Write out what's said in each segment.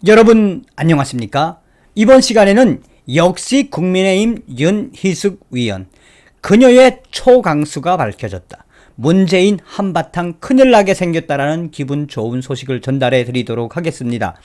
여러분 안녕하십니까? 이번 시간에는 역시 국민의힘 윤희숙 의원, 그녀의 초강수가 밝혀졌다. 문재인 한바탕 큰일 나게 생겼다라는 기분 좋은 소식을 전달해 드리도록 하겠습니다.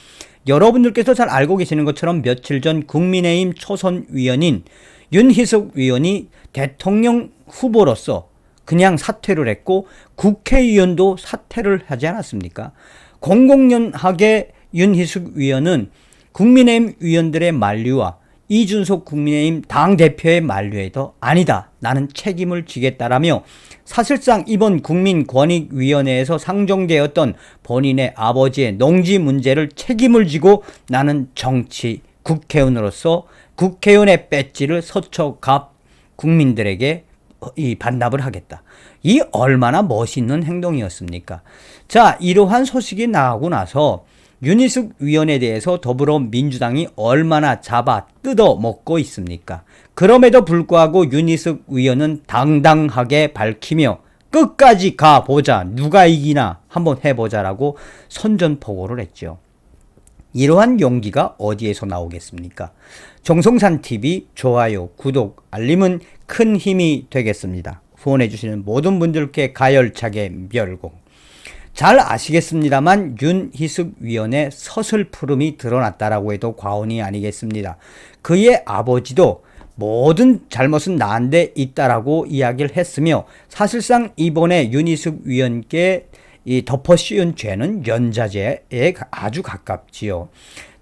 여러분들께서 잘 알고 계시는 것처럼 며칠 전 국민의힘 초선 위원인 윤희숙 의원이 대통령 후보로서 그냥 사퇴를 했고 국회의원도 사퇴를 하지 않았습니까? 공공연하게 윤희숙 의원은 국민의힘 위원들의 만류와 이준석 국민의힘 당대표의 만류에도 아니다, 나는 책임을 지겠다라며 사실상 이번 국민권익위원회에서 상정되었던 본인의 아버지의 농지 문제를 책임을 지고 나는 정치 국회의원으로서 국회의원의 배지를 서초갑 국민들에게 반납을 하겠다. 이 얼마나 멋있는 행동이었습니까? 자, 이러한 소식이 나오고 나서 윤희숙 위원에 대해서 더불어민주당이 얼마나 잡아 뜯어 먹고 있습니까? 그럼에도 불구하고 윤희숙 위원은 당당하게 밝히며 끝까지 가보자, 누가 이기나 한번 해보자라고 선전포고를 했죠. 이러한 용기가 어디에서 나오겠습니까? 정성산TV 좋아요, 구독, 알림은 큰 힘이 되겠습니다. 후원해주시는 모든 분들께 가열차게 멸공. 잘 아시겠습니다만 윤희숙 위원의 서슬푸름이 드러났다라고 해도 과언이 아니겠습니다. 그의 아버지도 모든 잘못은 나한테 있다라고 이야기를 했으며 사실상 이번에 윤희숙 위원께 이 덮어씌운 죄는 연좌죄에 아주 가깝지요.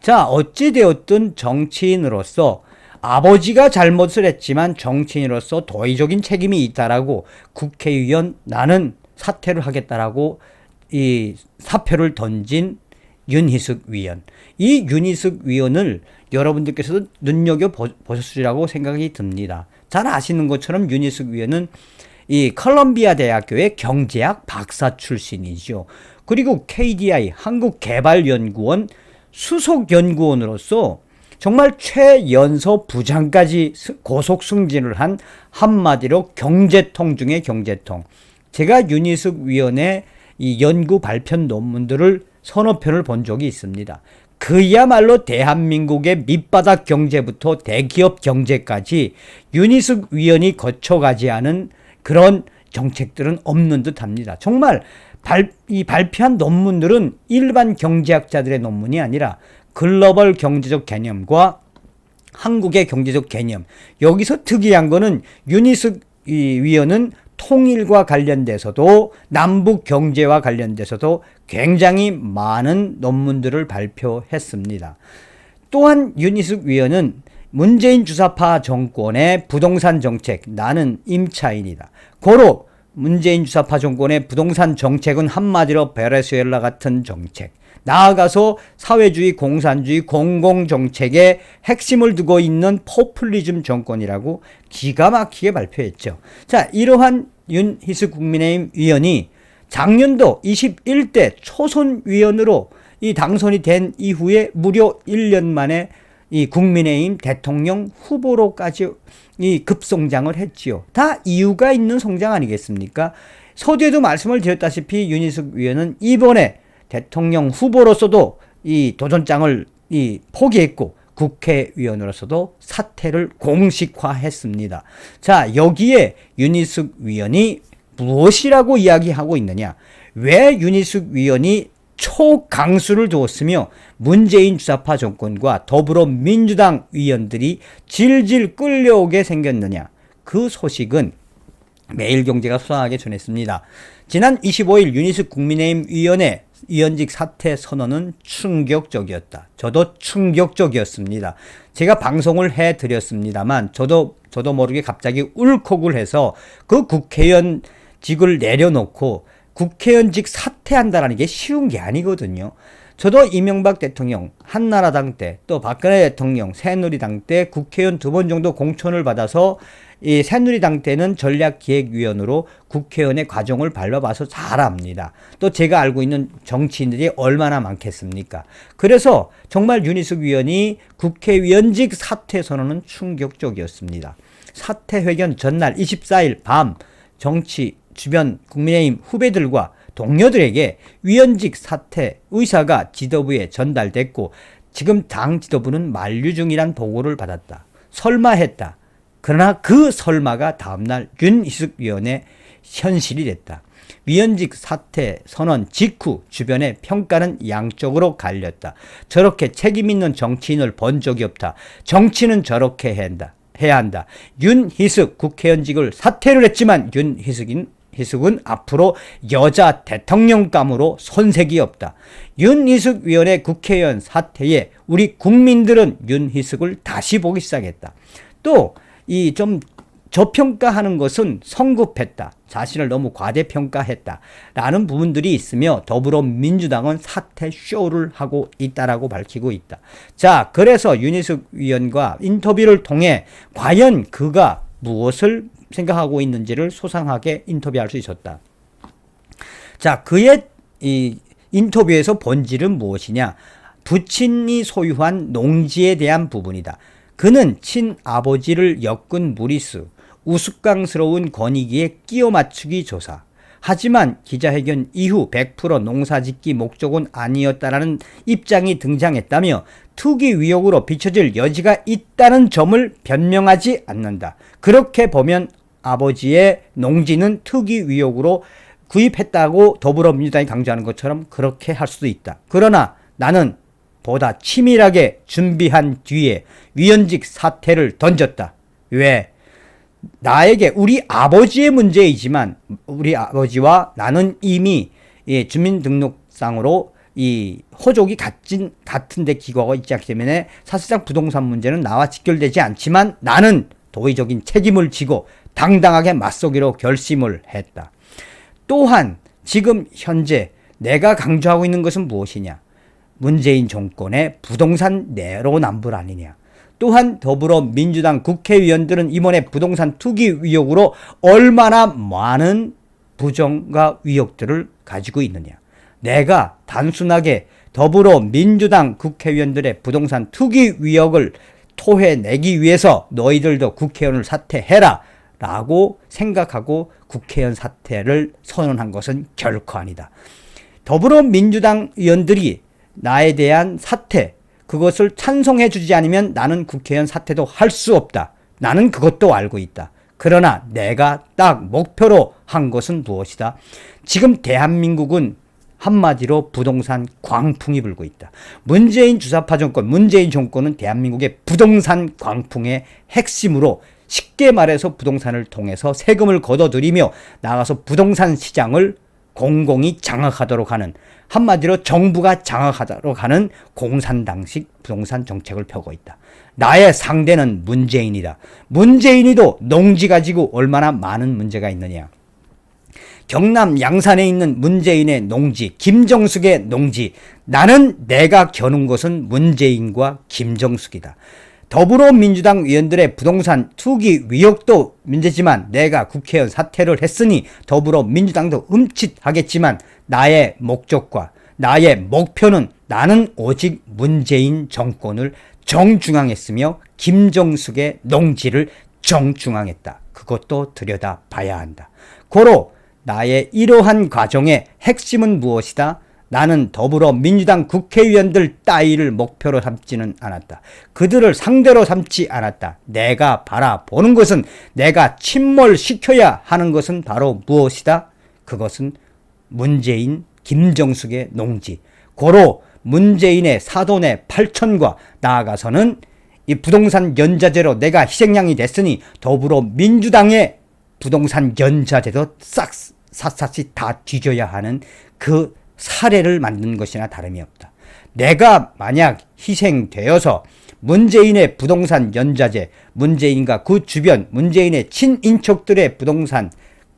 자, 어찌되었든 정치인으로서 아버지가 잘못을 했지만 정치인으로서 도의적인 책임이 있다라고 국회의원 나는 사퇴를 하겠다라고 이 사표를 던진 윤희숙 위원. 이 윤희숙 위원을 여러분들께서도 눈여겨보셨으리라고 생각이 듭니다. 잘 아시는 것처럼 윤희숙 위원은 이 컬럼비아 대학교의 경제학 박사 출신이죠. 그리고 KDI 한국개발연구원 수석연구원으로서 정말 최연소 부장까지 고속 승진을 한 한마디로 경제통 중의 경제통. 제가 윤희숙 위원의 이 연구 발표 논문들을 서너 편을 본 적이 있습니다. 그야말로 대한민국의 밑바닥 경제부터 대기업 경제까지 윤희숙 위원이 거쳐가지 않은 그런 정책들은 없는 듯 합니다. 정말 발표한 논문들은 일반 경제학자들의 논문이 아니라 글로벌 경제적 개념과 한국의 경제적 개념. 여기서 특이한 거는 윤희숙 위원은 통일과 관련돼서도 남북 경제와 관련돼서도 굉장히 많은 논문들을 발표했습니다. 또한 윤희숙 위원은 문재인 주사파 정권의 부동산 정책, 나는 임차인이다. 고로 문재인 주사파 정권의 부동산 정책은 한마디로 베네수엘라 같은 정책, 나아가서 사회주의, 공산주의, 공공정책의 핵심을 두고 있는 포퓰리즘 정권이라고 기가 막히게 발표했죠. 자, 이러한 윤희숙 국민의힘 위원이 작년도 21대 초선 위원으로 이 당선이 된 이후에 무려 1년 만에 이 국민의힘 대통령 후보로까지 이 급성장을 했지요. 다 이유가 있는 성장 아니겠습니까? 서두에도 말씀을 드렸다시피 윤희숙 위원은 이번에 대통령 후보로서도 이 도전장을 포기했고 국회의원으로서도 사퇴를 공식화했습니다. 자, 여기에 윤희숙 위원이 무엇이라고 이야기하고 있느냐? 왜 윤희숙 위원이 초강수를 두었으며 문재인 주사파 정권과 더불어민주당 위원들이 질질 끌려오게 생겼느냐? 그 소식은 매일경제가 수상하게 전했습니다. 지난 25일 윤희숙 국민의힘 위원회 위원직 사퇴 선언은 충격적이었다. 저도 충격적이었습니다. 제가 방송을 해드렸습니다만 저도 모르게 갑자기 울컥을 해서 그 국회의원직을 내려놓고 국회의원직 사퇴한다는 게 쉬운 게 아니거든요. 저도 이명박 대통령, 한나라당 때, 또 박근혜 대통령, 새누리당 때 국회의원 2번 정도 공천을 받아서 이 새누리당 때는 전략기획위원으로 국회의원의 과정을 밟아봐서 잘 압니다. 또 제가 알고 있는 정치인들이 얼마나 많겠습니까? 그래서 정말 윤희숙 위원이 국회의원직 사퇴 선언은 충격적이었습니다. 사퇴 회견 전날 24일 밤 정치 주변 국민의힘 후배들과 동료들에게 위원직 사퇴 의사가 지도부에 전달됐고 지금 당 지도부는 만류 중이란 보고를 받았다. 설마 했다. 그러나 그 설마가 다음날 윤희숙 위원의 현실이 됐다. 위원직 사퇴 선언 직후 주변의 평가는 양쪽으로 갈렸다. 저렇게 책임 있는 정치인을 본 적이 없다. 정치는 저렇게 해야 한다. 윤희숙 국회의원직을 사퇴를 했지만 윤희숙은 앞으로 여자 대통령감으로 손색이 없다. 윤희숙 위원의 국회의원 사퇴에 우리 국민들은 윤희숙을 다시 보기 시작했다. 또 이 좀 저평가하는 것은 성급했다. 자신을 너무 과대평가했다. 라는 부분들이 있으며 더불어민주당은 사퇴 쇼를 하고 있다라고 밝히고 있다. 자, 그래서 윤희숙 위원과 인터뷰를 통해 과연 그가 무엇을 생각하고 있는지를 소상하게 인터뷰할 수 있었다. 자, 그의 이 인터뷰에서 본질은 무엇이냐? 부친이 소유한 농지에 대한 부분이다. 그는 친아버지를 엮은 무리수, 우스꽝스러운 권익위에 끼워 맞추기 조사. 하지만 기자회견 이후 100% 농사짓기 목적은 아니었다라는 입장이 등장했다며 투기 의혹으로 비춰질 여지가 있다는 점을 변명하지 않는다. 그렇게 보면 아버지의 농지는 투기 의혹으로 구입했다고 더불어민주당이 강조하는 것처럼 그렇게 할 수도 있다. 그러나 나는 보다 치밀하게 준비한 뒤에 위원직 사퇴를 던졌다. 왜? 나에게 우리 아버지의 문제이지만 우리 아버지와 나는 이미 주민등록상으로 이 호족이 같은데 기거가 있지 않기 때문에 사실상 부동산 문제는 나와 직결되지 않지만 나는 도의적인 책임을 지고 당당하게 맞서기로 결심을 했다. 또한 지금 현재 내가 강조하고 있는 것은 무엇이냐? 문재인 정권의 부동산 내로남불 아니냐. 또한 더불어민주당 국회의원들은 이번에 부동산 투기 의혹으로 얼마나 많은 부정과 의혹들을 가지고 있느냐. 내가 단순하게 더불어민주당 국회의원들의 부동산 투기 의혹을 토해내기 위해서 너희들도 국회의원을 사퇴해라 라고 생각하고 국회의원 사퇴를 선언한 것은 결코 아니다. 더불어민주당 의원들이 나에 대한 사퇴, 그것을 찬성해 주지 않으면 나는 국회의원 사퇴도 할 수 없다. 나는 그것도 알고 있다. 그러나 내가 딱 목표로 한 것은 무엇이다? 지금 대한민국은 한마디로 부동산 광풍이 불고 있다. 문재인 주사파 정권, 문재인 정권은 대한민국의 부동산 광풍의 핵심으로 쉽게 말해서 부동산을 통해서 세금을 걷어들이며 나가서 부동산 시장을 공공이 장악하도록 하는, 한마디로 정부가 장악하도록 하는 공산당식 부동산 정책을 펴고 있다. 나의 상대는 문재인이다. 문재인이도 농지 가지고 얼마나 많은 문제가 있느냐. 경남 양산에 있는 문재인의 농지, 김정숙의 농지. 나는 내가 겨눈 것은 문재인과 김정숙이다. 더불어민주당 의원들의 부동산 투기 의혹도 문제지만 내가 국회의원 사퇴를 했으니 더불어민주당도 흠칫하겠지만 나의 목적과 나의 목표는 나는 오직 문재인 정권을 정중앙했으며 김정숙의 농지를 정중앙했다. 그것도 들여다봐야 한다. 고로 나의 이러한 과정의 핵심은 무엇이다? 나는 더불어민주당 국회의원들 따위를 목표로 삼지는 않았다. 그들을 상대로 삼지 않았다. 내가 바라보는 것은, 내가 침몰시켜야 하는 것은 바로 무엇이다? 그것은 문재인, 김정숙의 농지. 고로 문재인의 사돈의 8천과 나아가서는 이 부동산 연자제로 내가 희생양이 됐으니 더불어민주당의 부동산 연자제도 샅샅이 다 뒤져야 하는 그 사례를 만든 것이나 다름이 없다. 내가 만약 희생되어서 문재인의 부동산 연자제, 문재인과 그 주변 문재인의 친인척들의 부동산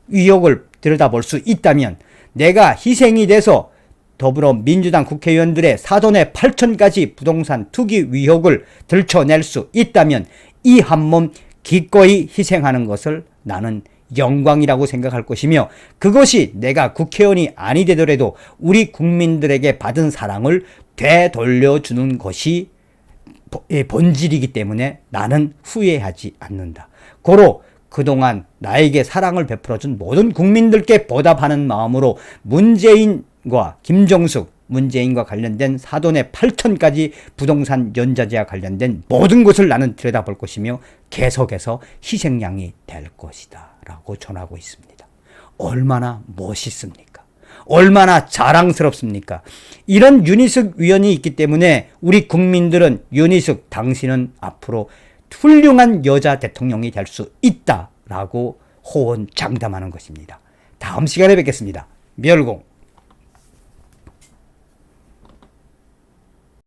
의혹을 들여다볼 수 있다면, 내가 희생이 돼서 더불어민주당 국회의원들의 사돈의 8천까지 부동산 투기 의혹을 들춰낼 수 있다면 이 한 몸 기꺼이 희생하는 것을 나는 영광이라고 생각할 것이며, 그것이 내가 국회의원이 아니 되더라도 우리 국민들에게 받은 사랑을 되돌려주는 것이 본질이기 때문에 나는 후회하지 않는다. 고로 그동안 나에게 사랑을 베풀어준 모든 국민들께 보답하는 마음으로 문재인과 김정숙, 문재인과 관련된 사돈의 8톤까지 부동산 연자제와 관련된 모든 것을 나는 들여다볼 것이며 계속해서 희생양이 될 것이다 라고 전하고 있습니다. 얼마나 멋있습니까? 얼마나 자랑스럽습니까? 이런 윤희숙 위원이 있기 때문에 우리 국민들은 윤희숙 당신은 앞으로 훌륭한 여자 대통령이 될 수 있다라고 호언장담하는 것입니다. 다음 시간에 뵙겠습니다. 멸공.